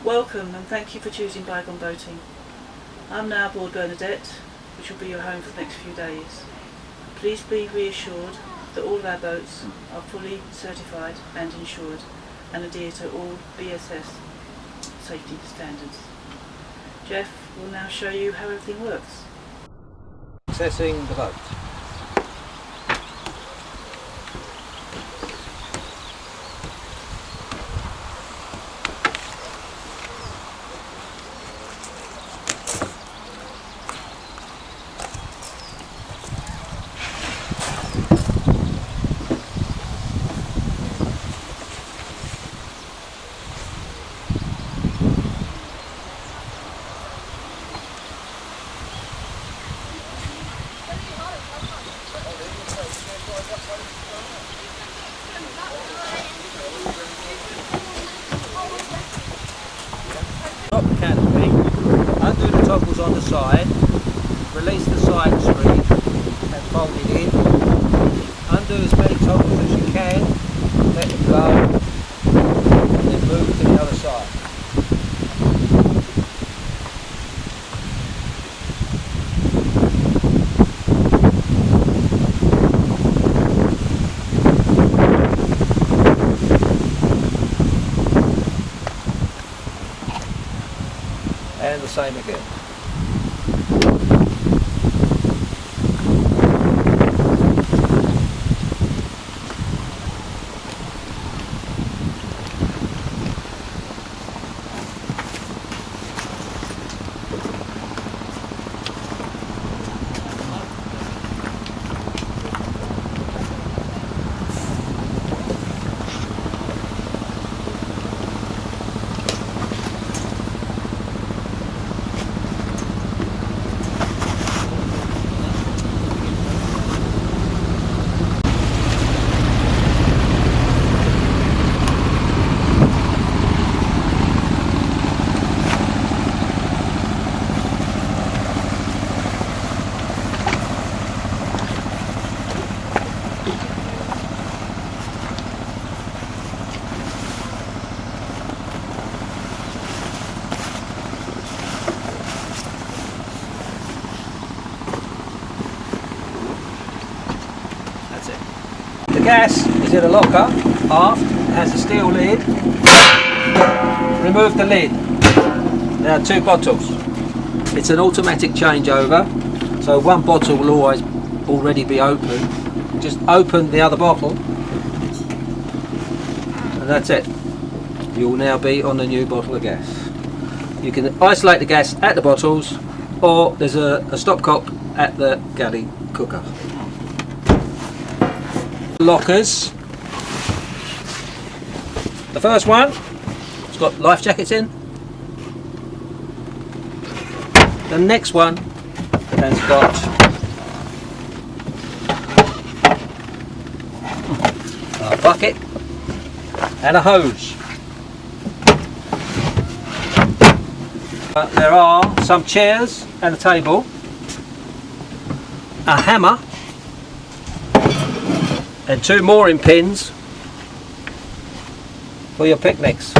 Welcome and thank you for choosing Bygone Boating. I'm now aboard Bernadette, which will be your home for the next few days. Please be reassured that all of our boats are fully certified and insured and adhere to all BSS safety standards. Jeff will now show you how everything works. Accessing the boat. Stop the canopy, undo the toggles on the side, release the side screen and fold it in, undo as many toggles as you can, let them go, and then move to the other side. And the same again. The gas is in a locker, aft, it has a steel lid. Remove the lid. Now 2 bottles. It's an automatic changeover, so one bottle will always already be open. Just open the other bottle and that's it. You will now be on the new bottle of gas. You can isolate the gas at the bottles, or there's a stopcock at the galley cooker. Lockers. The first one, it's got life jackets in. The next one has got a bucket and a hose. There are some chairs and a table, a hammer, and 2 mooring pins for your picnics.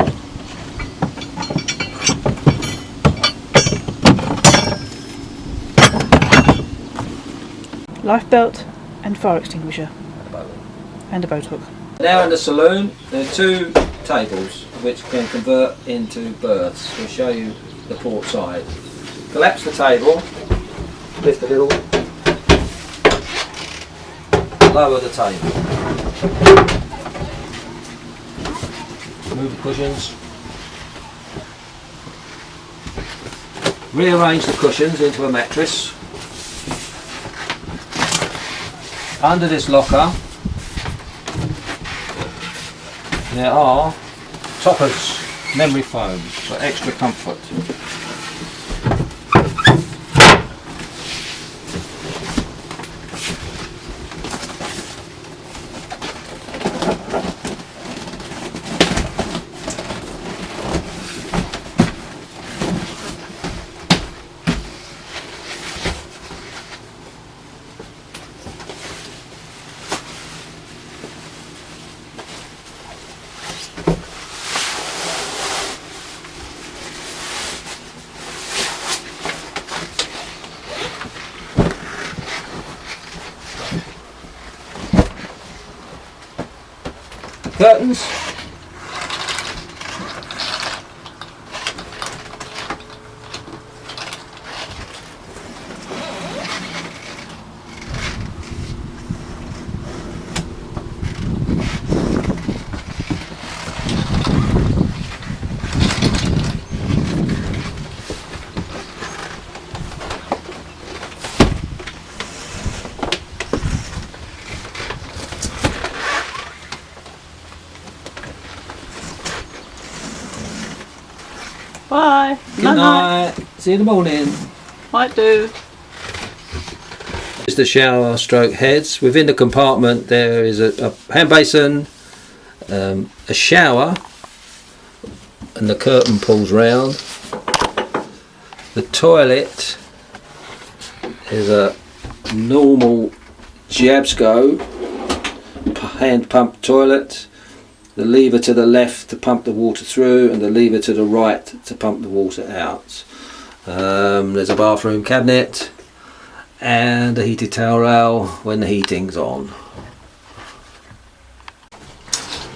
Life belt and fire extinguisher. And a boat hook. Now in the saloon there are 2 tables which can convert into berths. We'll show you the port side. Collapse the table, lift a little, lower the table. Move the cushions. Rearrange the cushions into a mattress. Under this locker there are toppers, memory foam for extra comfort. curtains. Bye. Good night. See you in the morning. Might do. It's the shower stroke heads. Within the compartment there is a hand basin, a shower, and the curtain pulls round. The toilet is a normal Jabsco hand pump toilet. The lever to the left to pump the water through, and the lever to the right to pump the water out. There's a bathroom cabinet and a heated towel rail when the heating's on.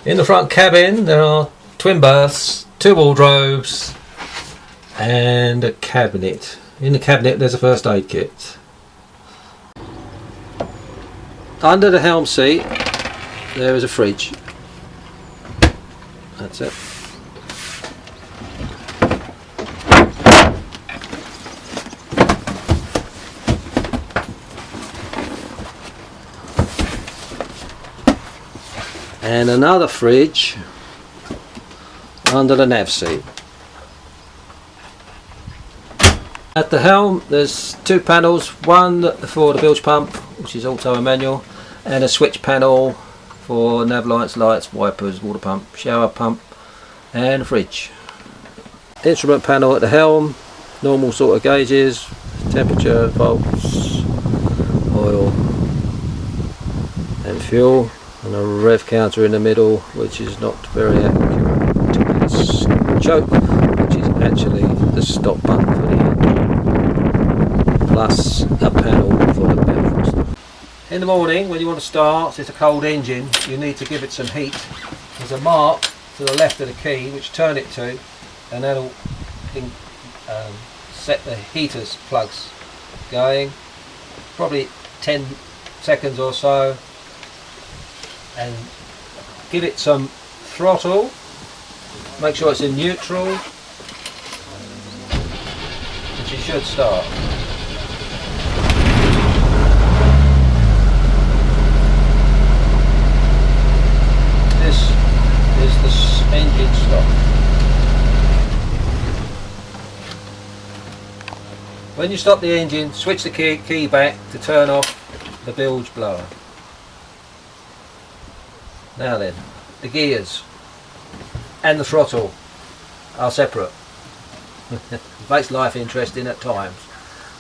In the front cabin there are twin berths, 2 wardrobes and a cabinet. In the cabinet there's a first aid kit. Under the helm seat there is a fridge. That's it. And another fridge under the nav seat. At the helm there's 2 panels, one for the bilge pump, which is auto and manual, and a switch panel for nav lights, wipers, water pump, shower pump and a fridge. Instrument panel at the helm, normal sort of gauges, temperature, volts, oil and fuel, and a rev counter in the middle which is not very accurate. It's choke, which is actually the stop button for the engine, plus a panel for the belfast. In the morning when you want to start, it's a cold engine, you need to give it some heat. There's a mark to the left of the key which turn it to, and that'll set the heaters plugs going, probably 10 seconds or so, and give it some throttle, make sure it's in neutral, and she should start. This is the engine stop. When you stop the engine, switch the key back to turn off the bilge blower. Now then, the gears and the throttle are separate. Makes life interesting at times.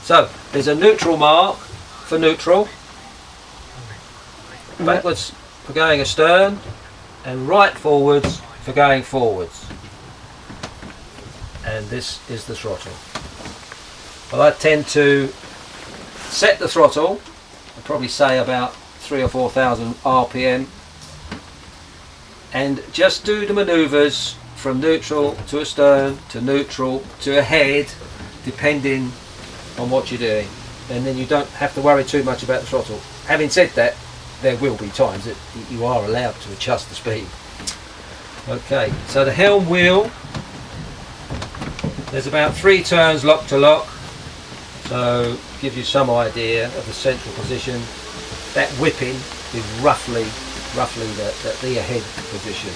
So, there's a neutral mark for neutral, backwards for going astern, and right forwards for going forwards. And this is the throttle. Well, I tend to set the throttle, I'd probably say about 3,000 or 4,000 RPM, and just do the manoeuvres from neutral to astern to neutral to ahead, depending on what you're doing, and then you don't have to worry too much about the throttle. Having said that, there will be times that you are allowed to adjust the speed. Okay, so the helm wheel, there's about 3 turns lock to lock, so gives you some idea of the central position. That whipping is roughly the ahead position.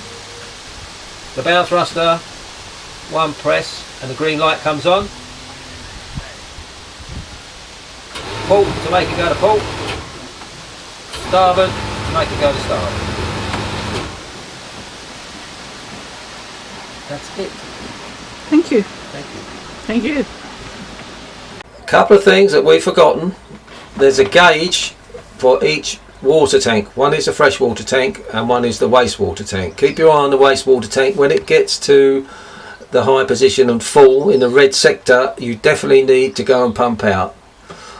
The bow thruster, 1 press and the green light comes on. Pull to make it go to pull. Starboard to make it go to starboard. That's it. Thank you. Thank you. Thank you. A couple of things that we've forgotten. There's a gauge for each water tank. One is the freshwater tank and one is the wastewater tank. Keep your eye on the wastewater tank. When it gets to the high position and full in the red sector, you definitely need to go and pump out.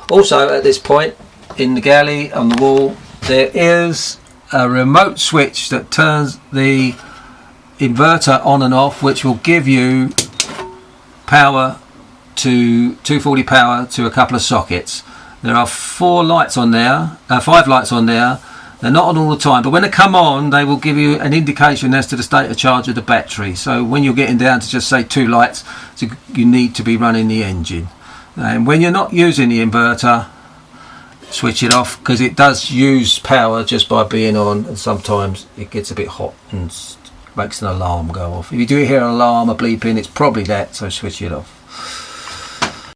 Also, at this point in the galley on the wall there is a remote switch that turns the inverter on and off, which will give you power to 240 power to a couple of sockets. There are 5 lights on there. They're not on all the time, but when they come on, they will give you an indication as to the state of charge of the battery. So when you're getting down to just say 2 lights, so you need to be running the engine. And when you're not using the inverter, switch it off, because it does use power just by being on, and sometimes it gets a bit hot and makes an alarm go off. If you do hear an alarm, a bleeping, it's probably that, so switch it off.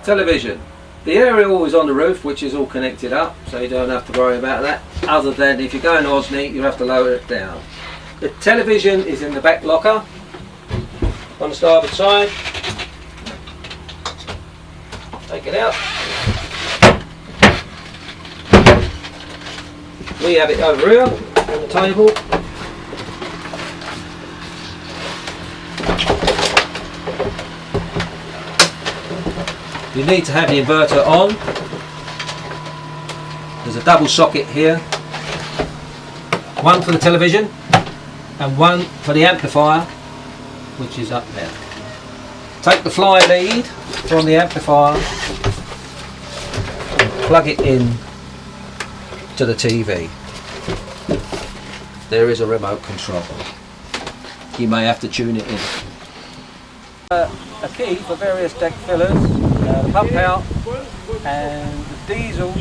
Television. The aerial is on the roof, which is all connected up, so you don't have to worry about that, other than if you're going Osney, you have to lower it down. The television is in the back locker on the starboard side. Take it out. We have it over here on the table. You need to have the inverter on. There's a double socket here, one for the television and one for the amplifier, which is up there. Take the fly lead from the amplifier and plug it in to the TV. There is a remote control. You may have to tune it in. A key for various deck fillers, the pump out, and the diesel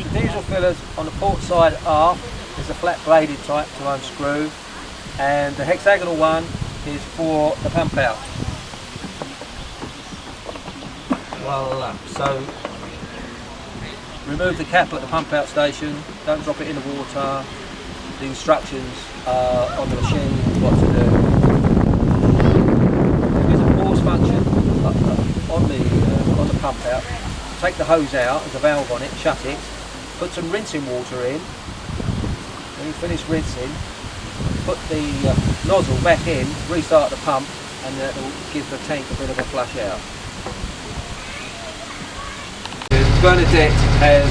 fillers on the port side aft is a flat bladed type to unscrew, and the hexagonal one is for the pump out. Voila. So remove the cap at the pump out station, don't drop it in the water. The instructions are on the machine what to do. There is a pause function on the pump out. Take the hose out, there's a valve on it, shut it, put some rinsing water in. When you finish rinsing, put the nozzle back in, restart the pump, and that will give the tank a bit of a flush out. Bernadette has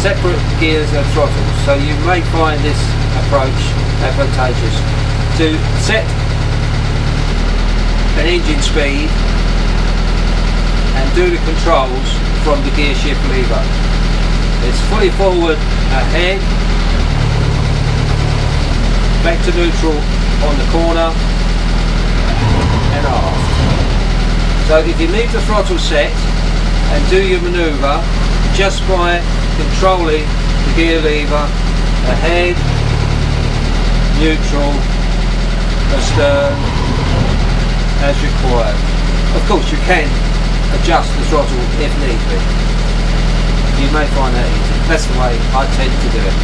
separate gears and throttles, so you may find this approach advantageous to set an engine speed and do the controls from the gear shift lever. It's fully forward ahead, back to neutral on the corner, and aft. So if you leave the throttle set and do your manoeuvre just by controlling the gear lever ahead, neutral, astern, as required. Of course you can adjust the throttle if need be. You may find that easy. That's the way I tend to do it.